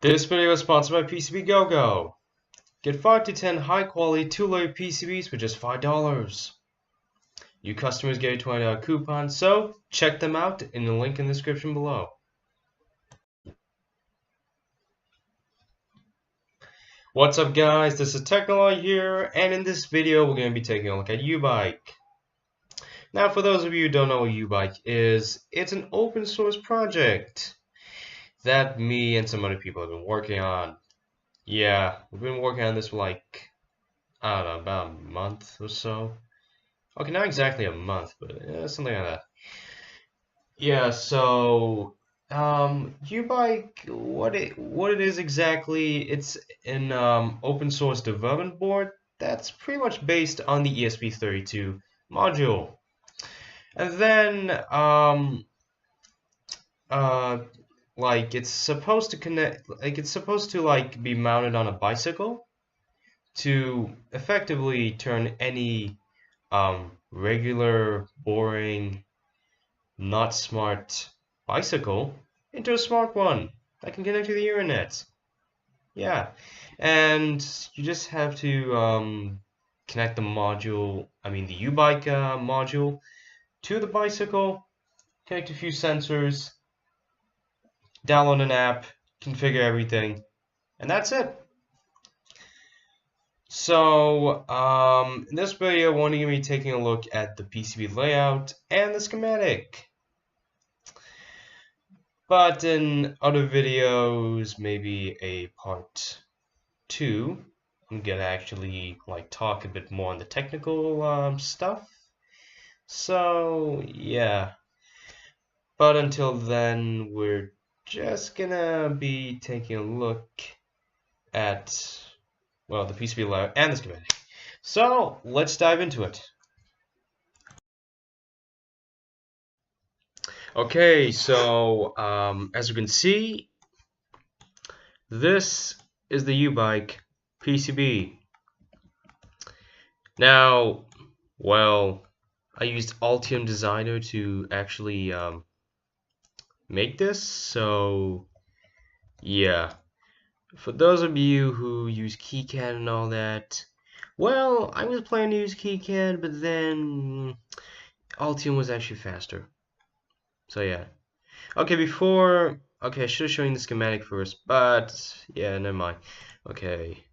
This video is sponsored by pcbgogo. Get 5 to 10 high-quality 2-layer PCBs for just $5. You customers get a $20 coupon, so check them out in the link in the description below. What's up, guys? This is Technology here, and in this video we're going to be taking a look at U-BYKE. Now, for those of you who don't know what U-BYKE is, it's an open source project that me and some other people have been working on. Yeah, we've been working on this for like, I don't know, about a month or so. Okay, not exactly a month, but something like that. Yeah, so U-BYKE, what it is exactly, it's an open source development board that's pretty much based on the ESP32 module. And then like it's supposed to connect, like it's supposed to like be mounted on a bicycle to effectively turn any regular, boring, not smart bicycle into a smart one that can connect to the internet. Yeah, and you just have to connect the module, the U-BYKE module to the bicycle, connect a few sensors, download an app, configure everything, and that's it. So, in this video, we're going to be taking a look at the PCB layout and the schematic. But in other videos, maybe a part 2, I'm gonna actually talk a bit more on the technical stuff. So yeah. But until then, we're just gonna be taking a look at, well, the PCB layout and the schematic. So let's dive into it. Okay, so as you can see, this is the U-BYKE PCB. Now, well, I used Altium Designer to actually make this, so yeah. For those of you who use KiCad and all that, well, I was planning to use KiCad, but then Altium was actually faster. So yeah. Okay, I should have shown you the schematic first, but yeah, never mind. Okay.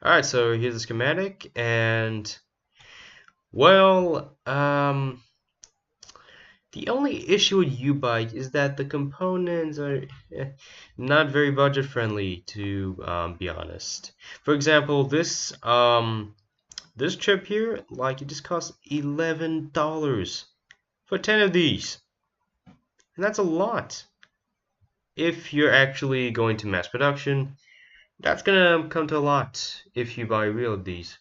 Alright, so here's the schematic, and well, the only issue with U-BYKE is that the components are not very budget friendly, to be honest. For example, this chip here, it just costs $11 for 10 of these. And that's a lot. If you're actually going to mass production, that's gonna come to a lot if you buy real of these.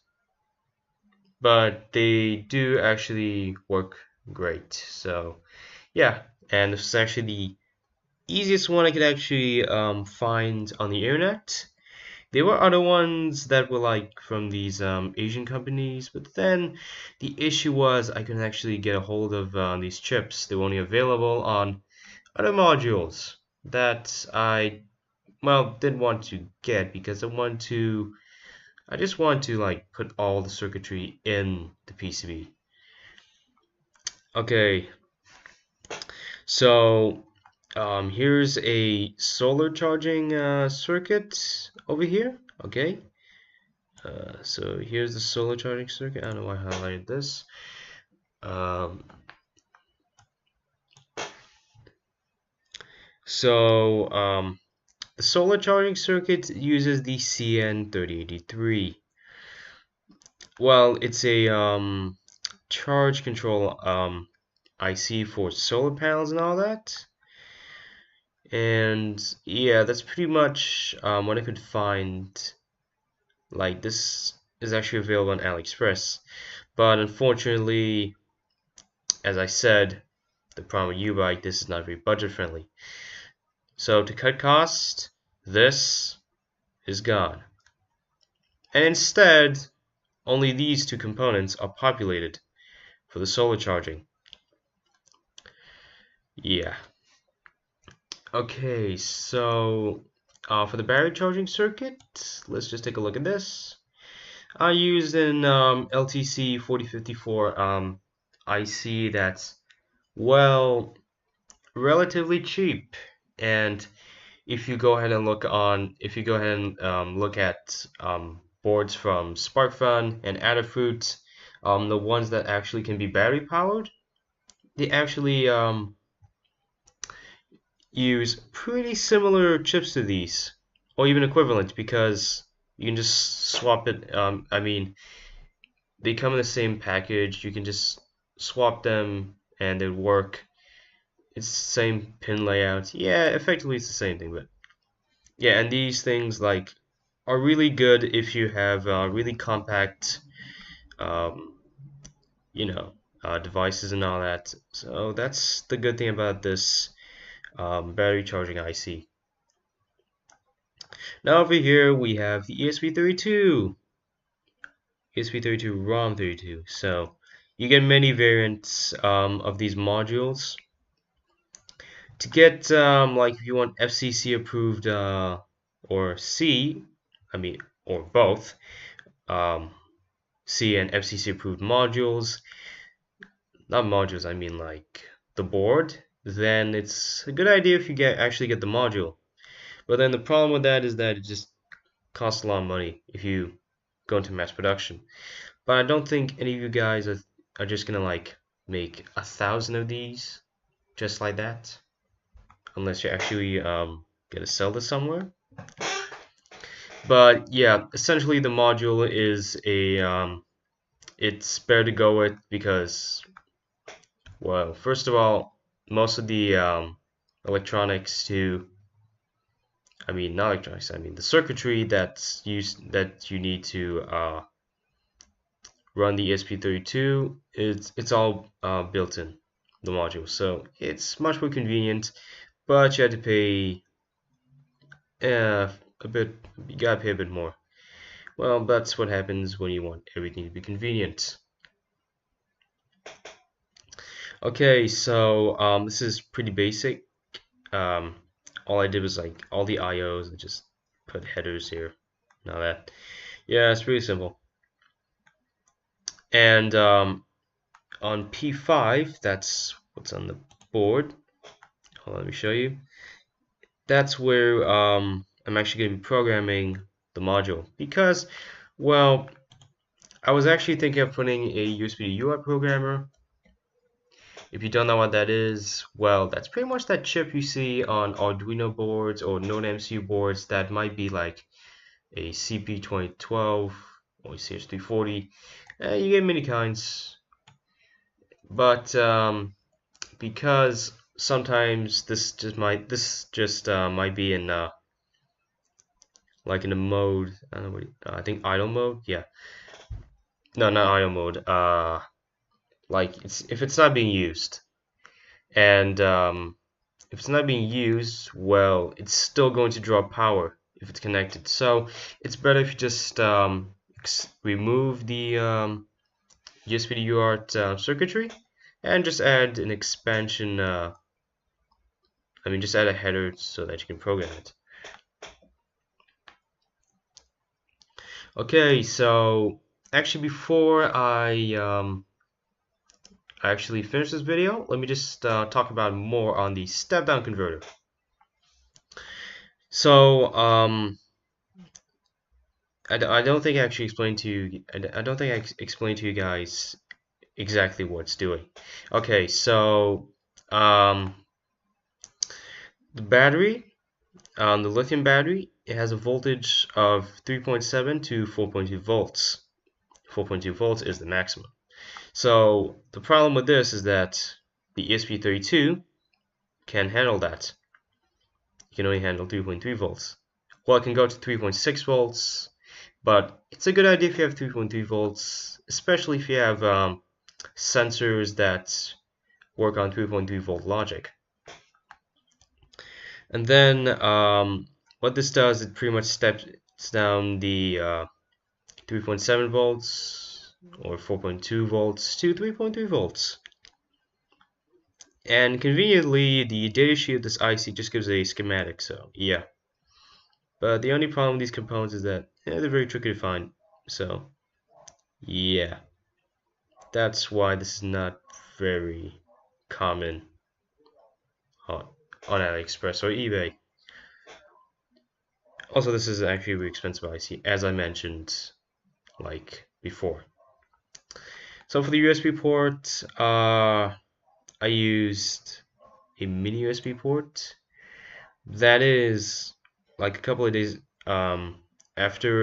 But they do actually work great. So yeah, and this is actually the easiest one I could actually find on the internet. There were other ones that were from these Asian companies, but then the issue was I couldn't actually get a hold of these chips. They were only available on other modules that I, well, didn't want to get because I just want to put all the circuitry in the PCB. Okay, so here's a solar charging circuit over here. Okay, so here's the solar charging circuit. I don't know why I highlighted this. The solar charging circuit uses the CN3083. Well, it's a charge control IC for solar panels and all that. And yeah, that's pretty much what I could find. This is actually available on AliExpress, but unfortunately, as I said, the problem with U-BYKE, this is not very budget friendly. So to cut costs, this is gone. And instead, only these two components are populated for the solar charging. Yeah. Okay, so For the battery charging circuit, let's just take a look at this. I used an LTC 4054 IC that's, well, relatively cheap. And if you go ahead and look at boards from SparkFun and Adafruit, the ones that actually can be battery powered, they actually use pretty similar chips to these, or even equivalent, because you can just swap it. I mean, they come in the same package. You can just swap them and they work. It's the same pin layout. Yeah, effectively it's the same thing, but yeah, and these things like are really good if you have really compact, um, devices and all that. So that's the good thing about this battery charging IC. Now over here we have the ESP32, ESP32 ROM32. So you get many variants of these modules. To get like if you want FCC approved or C, or both, C and FCC approved modules, not modules, I mean like the board, then it's a good idea if you actually get the module. But then the problem with that is that it just costs a lot of money if you go into mass production. But I don't think any of you guys are just gonna like make 1,000 of these just like that, unless you actually gonna sell this somewhere. But yeah, essentially the module is it's better to go with because, well, first of all, most of the electronics to, not electronics, the circuitry that's used, that you need to run the ESP32, it's all built in the module, so it's much more convenient, but you have to pay a bit, you gotta pay a bit more. Well, that's what happens when you want everything to be convenient. Okay, so this is pretty basic. All I did was like all the IOs and just put headers here. Now that, yeah, it's pretty simple. And on P5, that's what's on the board. Hold on, let me show you. That's where I'm actually going to be programming the module because, well, I was actually thinking of putting a USB to UART programmer. If you don't know what that is, well, that's pretty much that chip you see on Arduino boards or Node MCU boards that might be like a CP2012 or a CH340. You get many kinds, but because sometimes this just might be in like in a mode, I don't know what, I think idle mode. Yeah, no, not idle mode. Like if it's not being used, and if it's not being used, well, it's still going to draw power if it's connected. So it's better if you just remove the USB to UART circuitry and just add an expansion. Just add a header so that you can program it. Okay, so actually before I actually finish this video, let me just talk about more on the step-down converter. So I don't think I actually explained to you. I don't think I explained to you guys exactly what it's doing. Okay, so the battery, the lithium battery, it has a voltage of 3.7 to 4.2 volts. 4.2 volts is the maximum. So the problem with this is that the ESP32 can handle that. You can only handle 3.3 volts. Well, it can go to 3.6 volts, but it's a good idea if you have 3.3 volts, especially if you have sensors that work on 3.3 volt logic. And then what this does, it pretty much steps down the 3.7 volts or 4.2 volts to 3.3 volts. And conveniently, the datasheet of this IC just gives a schematic, so yeah. But the only problem with these components is that they're very tricky to find. So yeah, that's why this is not very common on AliExpress or eBay. Also, this is actually a really expensive IC, as I mentioned like before. So for the USB port, I used a mini USB port. That is like a couple of days after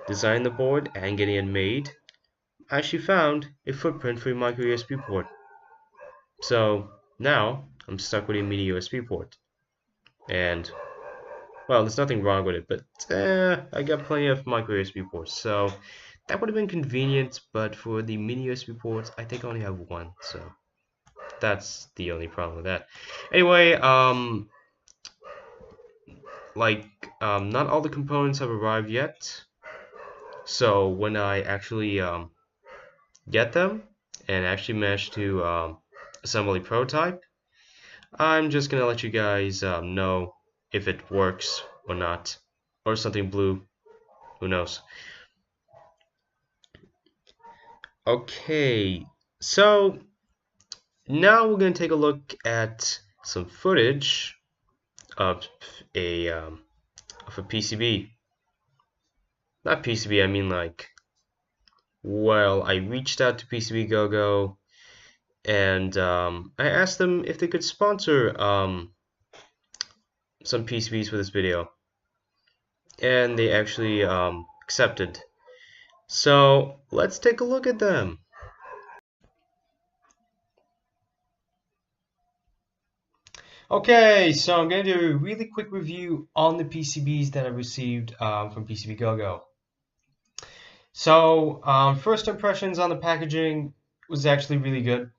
designing the board and getting it made, I actually found a footprint for a micro USB port. So now I'm stuck with a mini USB port, and well, there's nothing wrong with it, but I got plenty of micro USB ports, so that would have been convenient. But for the mini USB ports, I think I only have one, so that's the only problem with that. Anyway, not all the components have arrived yet. So when I actually get them and actually manage to assemble a prototype, I'm just gonna let you guys know if it works or not, or something blue, who knows. Okay, so now we're gonna take a look at some footage of a PCB. Not PCB, I mean like, well, I reached out to pcbgogo and I asked them if they could sponsor some PCBs for this video, and they actually accepted. So let's take a look at them. Okay, so I'm going to do a really quick review on the PCBs that I received from pcbgogo. So first impressions on the packaging was actually really good.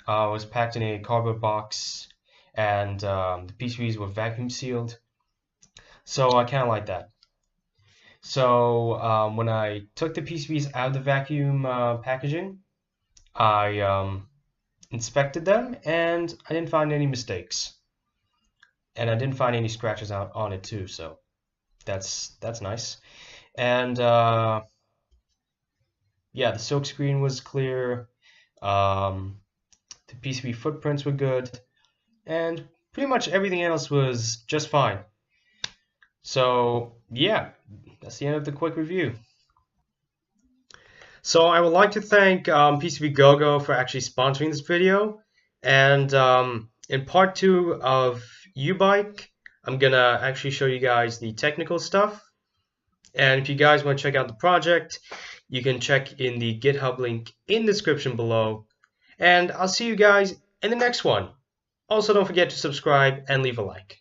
It was packed in a cardboard box, and the PCBs were vacuum sealed, so I kind of like that. So when I took the PCBs out of the vacuum packaging, I inspected them, and I didn't find any mistakes, and I didn't find any scratches out on it too, so that's nice. And yeah, the silk screen was clear. The PCB footprints were good, and pretty much everything else was just fine. So yeah, that's the end of the quick review. So I would like to thank pcbgogo for actually sponsoring this video, and in part 2 of U-BYKE, I'm gonna actually show you guys the technical stuff. And if you guys want to check out the project, you can check in the GitHub link in the description below. And I'll see you guys in the next one. Also, don't forget to subscribe and leave a like.